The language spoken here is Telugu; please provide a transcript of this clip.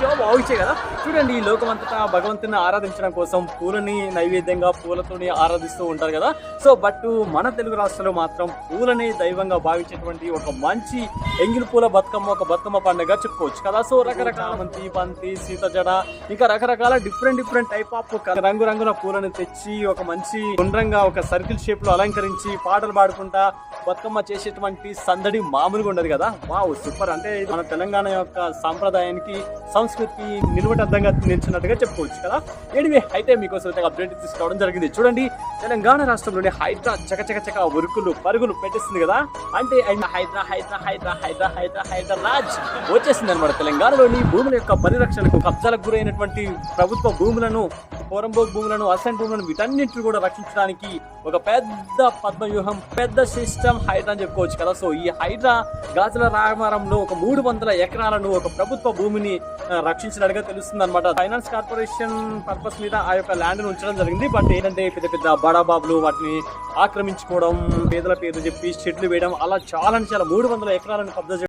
బాగుంచాయి కదా. చూడండి, ఈ లోకమంతటా భగవంతుని ఆరాధించడం కోసం పూలని నైవేద్యంగా పూలతోని ఆరాధిస్తూ ఉంటారు కదా. సో బట్ మన తెలుగు రాష్ట్రంలో మాత్రం పూలని దైవంగా భావించేటువంటి ఒక మంచి ఎంగిలి పూల బతుకమ్మ, ఒక బతుకమ్మ పండుగ చెప్పుకోవచ్చు కదా. సో రకరకాల బంతి, సీత జడ, ఇంకా రకరకాల డిఫరెంట్ టైప్ ఆఫ్ రంగురంగుల పూలను తెచ్చి ఒక మంచి గుండ్రంగా ఒక సర్కిల్ షేప్ లో అలంకరించి పాటలు పాడుకుంటా బతుకమ్మ చేసేటువంటి సందడి మామూలుగా ఉండదు కదా. Wow, super. అంటే మన తెలంగాణ యొక్క సాంప్రదాయానికి, సంస్కృతికి నిలువటద్దంగా నిలిచినట్టుగా చెప్పుకోవచ్చు కదా. ఎనివే, అయితే మీకోసం అప్డేట్ తీసుకోవడం జరిగింది. చూడండి, తెలంగాణ రాష్ట్రంలోని హైడ్రా చకచక ఉరుకులు పరుగులు పెట్టేస్తుంది కదా. అంటే హైడ్రా రాజ్ వచ్చేసింది అనమాట. తెలంగాణలోని భూముల యొక్క పరిరక్షణకు, కబ్జాలకు గురైనటువంటి ప్రభుత్వ భూములను, పోరంబోక్ భూములను, అసైన్ భూములను, వీటన్నింటిని కూడా రక్షించడానికి ఒక పెద్ద పద్మవ్యూహం, పెద్ద సిస్టమ్ హైడ్రా అని చెప్పుకోవచ్చు కదా. సో ఈ హైడ్రా గాజుల రామారంలో ఒక 300 ఎకరాలను, ఒక ప్రభుత్వ భూమిని రక్షించినట్టుగా తెలుస్తుంది అనమాట. ఫైనాన్స్ కార్పొరేషన్ పర్పస్ మీద ఆ యొక్క ల్యాండ్ ను ఉంచడం జరిగింది. బట్ ఏంటంటే పెద్ద బడాబాబులు వాటిని ఆక్రమించుకోవడం, పేదల పేరు చెప్పి షెడ్లు వేయడం, అలా చాలా 300 ఎకరాలను కబ్జా